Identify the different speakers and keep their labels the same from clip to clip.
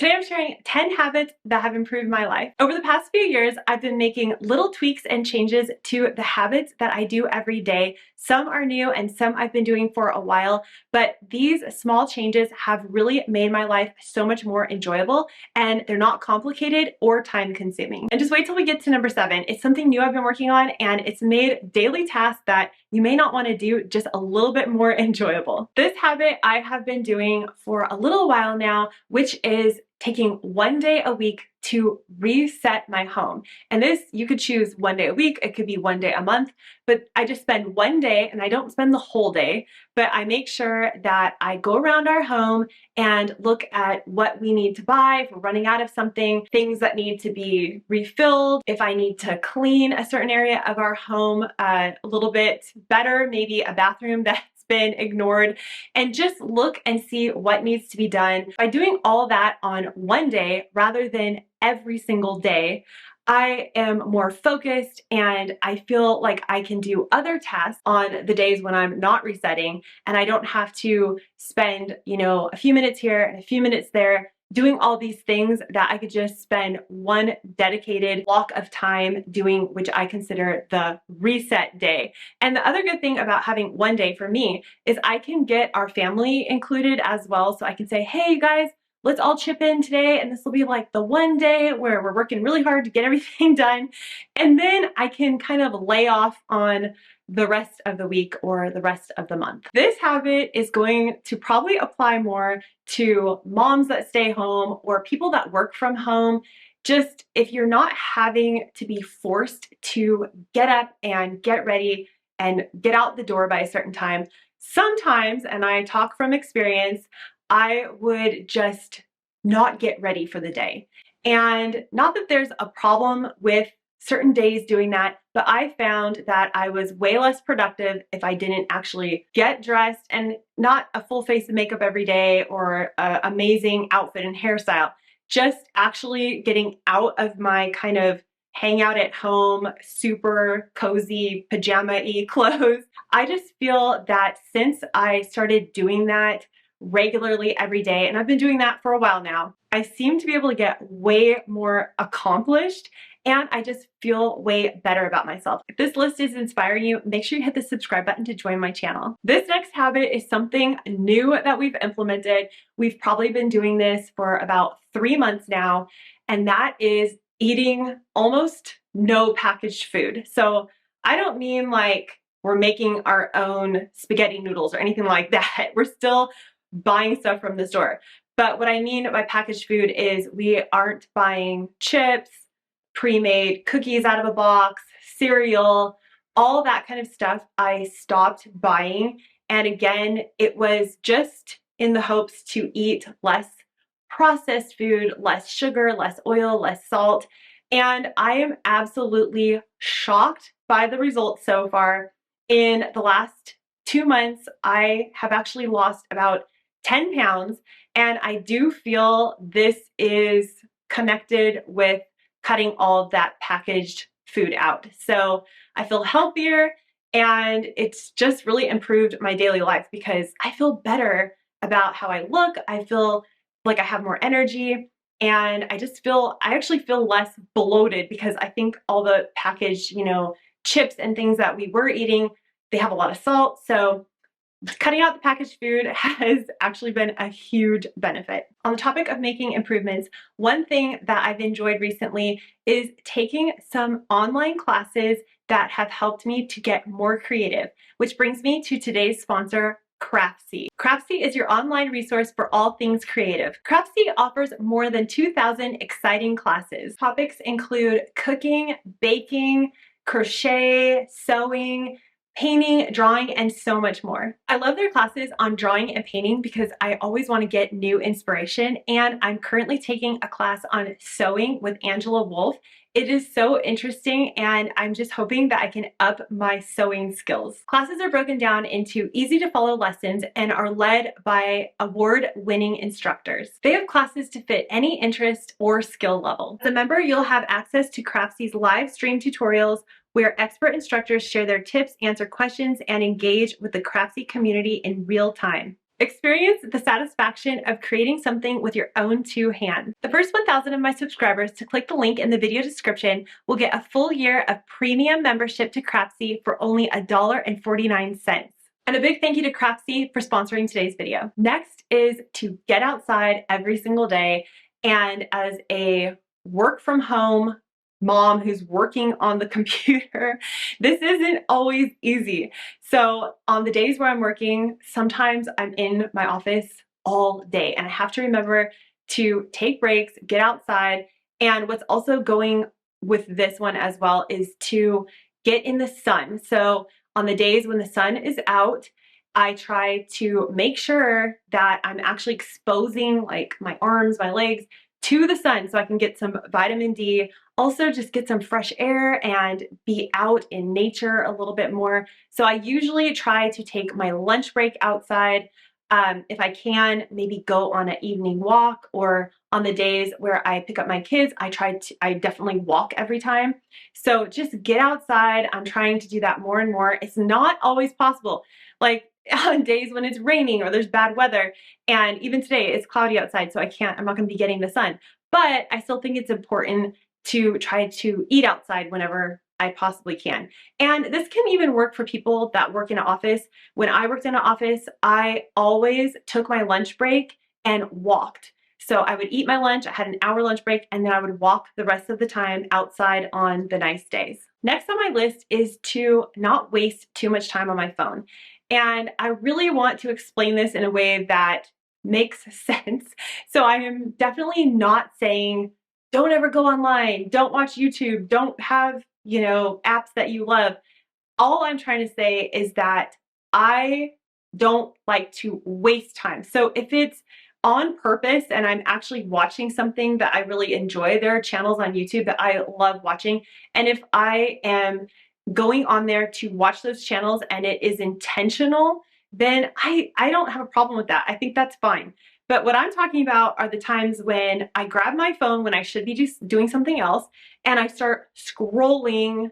Speaker 1: Today I'm sharing 10 habits that have improved my life. Over the past few years, I've been making little tweaks and changes to the habits that I do every day. Some are new and some I've been doing for a while, but these small changes have really made my life so much more enjoyable, and they're not complicated or time consuming. And just wait till we get to number 7. It's something new I've been working on, and it's made daily tasks that you may not want to do just a little bit more enjoyable. This habit I have been doing for a little while now, which is taking one day a week to reset my home. And this, you could choose one day a week, it could be one day a month, but I just spend one day, and I don't spend the whole day, but I make sure that I go around our home and look at what we need to buy, if we're running out of something, things that need to be refilled, if I need to clean a certain area of our home a little bit better, maybe a bathroom that's been ignored, and just look and see what needs to be done. By doing all that on one day rather than every single day, I am more focused and I feel like I can do other tasks on the days when I'm not resetting, and I don't have to spend, a few minutes here and a few minutes there doing all these things that I could just spend one dedicated block of time doing, which I consider the reset day. And the other good thing about having one day for me is I can get our family included as well. So I can say, hey, you guys, let's all chip in today, and this will be like the one day where we're working really hard to get everything done. And then I can kind of lay off on the rest of the week or the rest of the month. This habit is going to probably apply more to moms that stay home or people that work from home. Just if you're not having to be forced to get up and get ready and get out the door by a certain time, sometimes, and I talk from experience, I would just not get ready for the day. And not that there's a problem with certain days doing that, but I found that I was way less productive if I didn't actually get dressed, and not a full face of makeup every day or an amazing outfit and hairstyle, just actually getting out of my kind of hang out at home, super cozy, pajama-y clothes. I just feel that since I started doing that regularly every day, and I've been doing that for a while now, I seem to be able to get way more accomplished, and I just feel way better about myself. If this list is inspiring you, make sure you hit the subscribe button to join my channel. This next habit is something new that we've implemented. We've probably been doing this for about 3 months now, and that is eating almost no packaged food. So I don't mean like we're making our own spaghetti noodles or anything like that. We're still buying stuff from the store. But what I mean by packaged food is we aren't buying chips, pre-made cookies out of a box, cereal, all that kind of stuff I stopped buying. And again, it was just in the hopes to eat less processed food, less sugar, less oil, less salt. And I am absolutely shocked by the results so far. In the last 2 months, I have actually lost about 10 pounds, and I do feel this is connected with cutting all of that packaged food out. So I feel healthier, and it's just really improved my daily life because I feel better about how I look. I feel like I have more energy, and I actually feel less bloated because I think all the packaged, chips and things that we were eating, they have a lot of salt. So cutting out the packaged food has actually been a huge benefit. On the topic of making improvements, one thing that I've enjoyed recently is taking some online classes that have helped me to get more creative, which brings me to today's sponsor, Craftsy. Craftsy is your online resource for all things creative. Craftsy offers more than 2,000 exciting classes. Topics include cooking, baking, crochet, sewing, painting, drawing, and so much more. I love their classes on drawing and painting because I always want to get new inspiration, and I'm currently taking a class on sewing with Angela Wolf. It is so interesting, and I'm just hoping that I can up my sewing skills. Classes are broken down into easy to follow lessons and are led by award-winning instructors. They have classes to fit any interest or skill level. As a member, you'll have access to Craftsy's live stream tutorials where expert instructors share their tips, answer questions, and engage with the Craftsy community in real time. Experience the satisfaction of creating something with your own two hands. The first 1,000 of my subscribers to click the link in the video description will get a full year of premium membership to Craftsy for only $1.49. And a big thank you to Craftsy for sponsoring today's video. Next is to get outside every single day. And as a work from home mom who's working on the computer, this isn't always easy. So on the days where I'm working, sometimes I'm in my office all day and I have to remember to take breaks, get outside. And what's also going with this one as well is to get in the sun. So on the days when the sun is out, I try to make sure that I'm actually exposing like my arms, my legs to the sun so I can get some vitamin D, also just get some fresh air and be out in nature a little bit more. So I usually try to take my lunch break outside. If I can, maybe go on an evening walk, or on the days where I pick up my kids, I definitely walk every time. So just get outside. I'm trying to do that more and more. It's not always possible. Like on days when it's raining or there's bad weather, and even today it's cloudy outside, so I'm not gonna be getting the sun. But I still think it's important to try to eat outside whenever I possibly can. And this can even work for people that work in an office. When I worked in an office, I always took my lunch break and walked. So I would eat my lunch, I had an hour lunch break, and then I would walk the rest of the time outside on the nice days. Next on my list is to not waste too much time on my phone. And I really want to explain this in a way that makes sense. So I am definitely not saying don't ever go online, don't watch YouTube, don't have, apps that you love. All I'm trying to say is that I don't like to waste time. So if it's on purpose and I'm actually watching something that I really enjoy, there are channels on YouTube that I love watching. And if I am going on there to watch those channels and it is intentional, then I don't have a problem with that. I think that's fine. But what I'm talking about are the times when I grab my phone when I should be just doing something else and I start scrolling,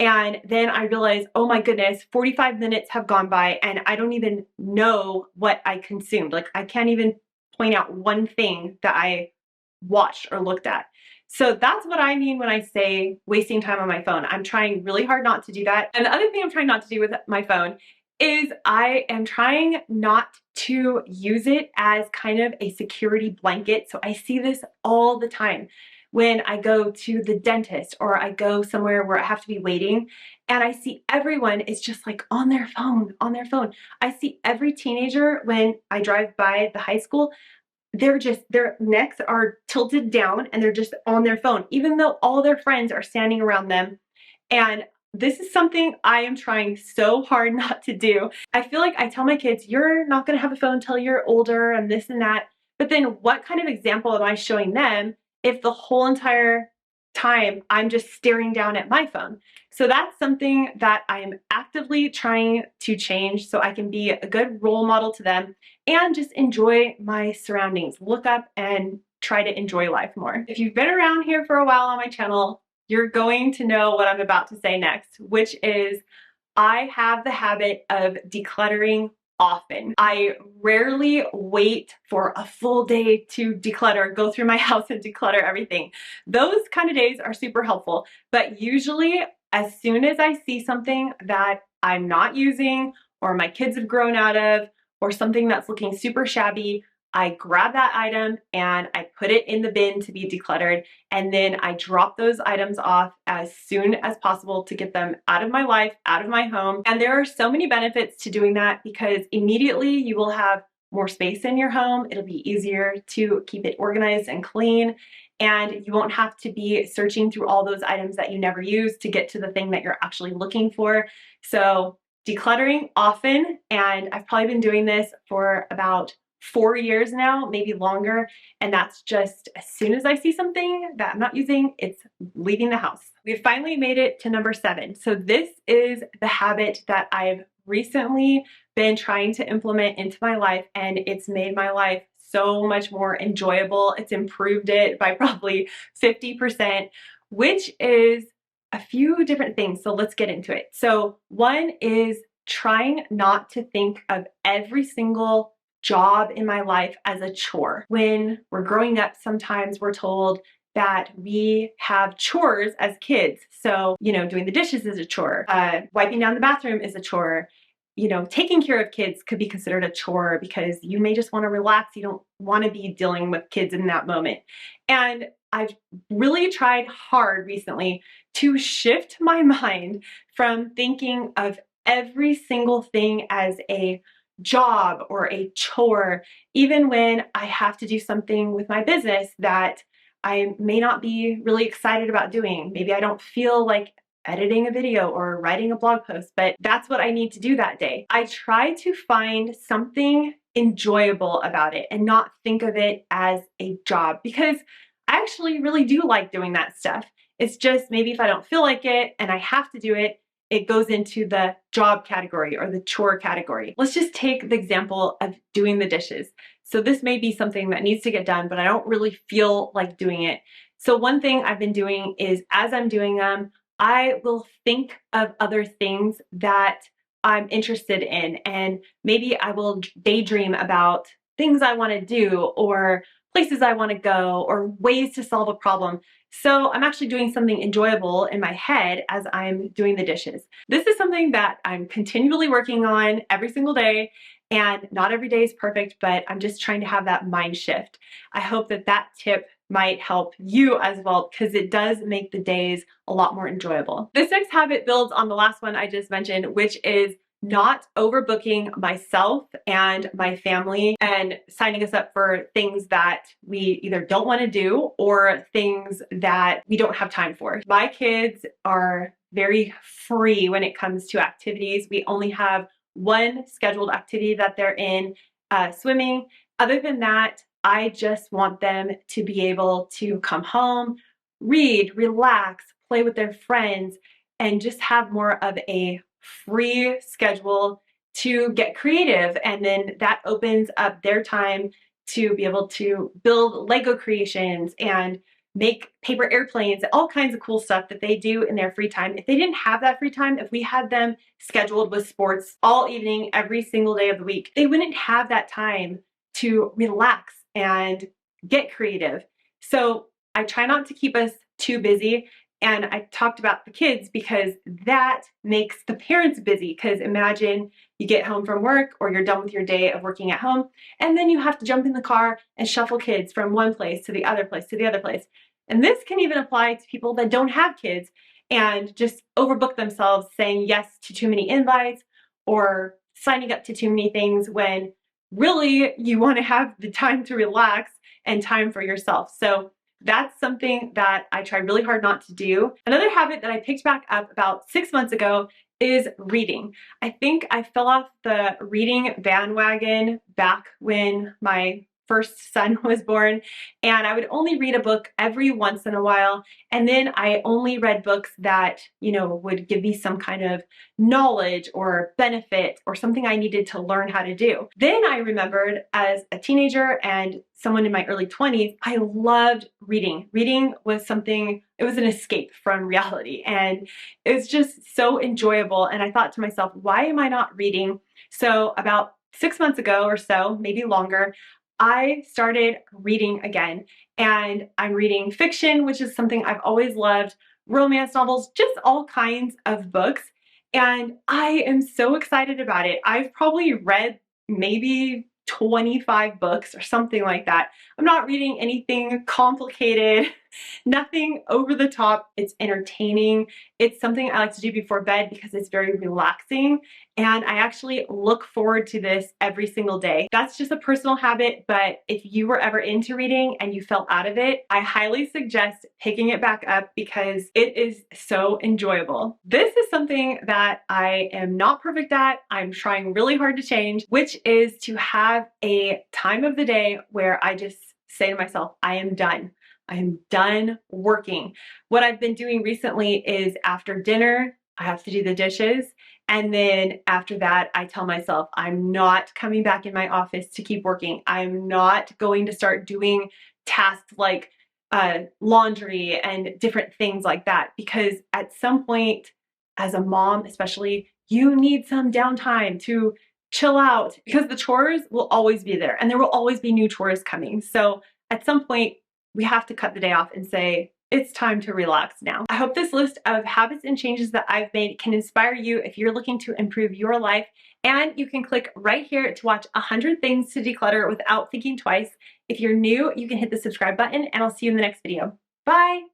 Speaker 1: and then I realize, oh my goodness, 45 minutes have gone by and I don't even know what I consumed. Like I can't even point out one thing that I watched or looked at. So that's what I mean when I say wasting time on my phone. I'm trying really hard not to do that. And the other thing I'm trying not to do with my phone is I am trying not to use it as kind of a security blanket. So I see this all the time when I go to the dentist or I go somewhere where I have to be waiting, and I see everyone is just like on their phone, on their phone. I see every teenager when I drive by the high school, their necks are tilted down and they're just on their phone, even though all their friends are standing around them. And this is something I am trying so hard not to do. I feel like I tell my kids, you're not gonna have a phone until you're older and this and that. But then what kind of example am I showing them if the whole entire time I'm just staring down at my phone? So that's something that I am actively trying to change so I can be a good role model to them and just enjoy my surroundings. Look up and try to enjoy life more. If you've been around here for a while on my channel, you're going to know what I'm about to say next, which is I have the habit of decluttering often. I rarely wait for a full day to declutter, go through my house and declutter everything. Those kind of days are super helpful, but usually as soon as I see something that I'm not using or my kids have grown out of or something that's looking super shabby, I grab that item and I put it in the bin to be decluttered, and then I drop those items off as soon as possible to get them out of my life, out of my home. And there are so many benefits to doing that because immediately you will have more space in your home. It'll be easier to keep it organized and clean, and you won't have to be searching through all those items that you never use to get to the thing that you're actually looking for. So decluttering often, and I've probably been doing this for about 4 years now, maybe longer. And that's just as soon as I see something that I'm not using, it's leaving the house. We've finally made it to number 7. So this is the habit that I've recently been trying to implement into my life, and it's made my life so much more enjoyable. It's improved it by probably 50%, which is a few different things. So let's get into it. So one is trying not to think of every single job in my life as a chore. When we're growing up, sometimes we're told that we have chores as kids. So, doing the dishes is a chore, wiping down the bathroom is a chore. Taking care of kids could be considered a chore because you may just want to relax. You don't want to be dealing with kids in that moment. And I've really tried hard recently to shift my mind from thinking of every single thing as a job or a chore, even when I have to do something with my business that I may not be really excited about doing. Maybe I don't feel like editing a video or writing a blog post, but that's what I need to do that day. I try to find something enjoyable about it and not think of it as a job, because I actually really do like doing that stuff. It's just maybe if I don't feel like it and I have to do it, it goes into the job category or the chore category. Let's just take the example of doing the dishes. So this may be something that needs to get done, but I don't really feel like doing it. So one thing I've been doing is, as I'm doing them, I will think of other things that I'm interested in, and maybe I will daydream about things I want to do or places I want to go or ways to solve a problem. So I'm actually doing something enjoyable in my head as I'm doing the dishes. This is something that I'm continually working on every single day, and not every day is perfect, but I'm just trying to have that mind shift. I hope that that tip might help you as well, because it does make the days a lot more enjoyable. This next habit builds on the last one I just mentioned, which is not overbooking myself and my family and signing us up for things that we either don't want to do or things that we don't have time for. My kids are very free when it comes to activities. We only have one scheduled activity that they're in, swimming. Other than that, I just want them to be able to come home, read, relax, play with their friends, and just have more of a free schedule to get creative. And then that opens up their time to be able to build Lego creations and make paper airplanes, all kinds of cool stuff that they do in their free time. If they didn't have that free time, if we had them scheduled with sports all evening, every single day of the week, they wouldn't have that time to relax and get creative. So I try not to keep us too busy. And I talked about the kids because that makes the parents busy. Because imagine you get home from work or you're done with your day of working at home, and then you have to jump in the car and shuffle kids from one place to the other place to the other place. And this can even apply to people that don't have kids and just overbook themselves, saying yes to too many invites or signing up to too many things when really you want to have the time to relax and time for yourself. So that's something that I try really hard not to do. Another habit that I picked back up about 6 months ago is reading. I think I fell off the reading bandwagon back when my first son was born, and I would only read a book every once in a while, and then I only read books that, would give me some kind of knowledge or benefit or something I needed to learn how to do. Then I remembered, as a teenager and someone in my early 20s, I loved reading. Reading was something, it was an escape from reality, and it was just so enjoyable. And I thought to myself, why am I not reading? So about 6 months ago or so, maybe longer, I started reading again, and I'm reading fiction, which is something I've always loved, romance novels, just all kinds of books. And I am so excited about it. I've probably read maybe 25 books or something like that. I'm not reading anything complicated, nothing over the top. It's entertaining. It's something I like to do before bed because it's very relaxing. And I actually look forward to this every single day. That's just a personal habit, but if you were ever into reading and you fell out of it, I highly suggest picking it back up because it is so enjoyable. This is something that I am not perfect at. I'm trying really hard to change, which is to have a time of the day where I just say to myself, I am done. I am done working. What I've been doing recently is after dinner, I have to do the dishes. And then after that, I tell myself, I'm not coming back in my office to keep working. I'm not going to start doing tasks like laundry and different things like that. Because at some point, as a mom especially, you need some downtime to chill out, because the chores will always be there and there will always be new chores coming. So at some point, we have to cut the day off and say, it's time to relax now. I hope this list of habits and changes that I've made can inspire you if you're looking to improve your life. And you can click right here to watch 100 things to declutter without thinking twice. If you're new, you can hit the subscribe button, and I'll see you in the next video. Bye.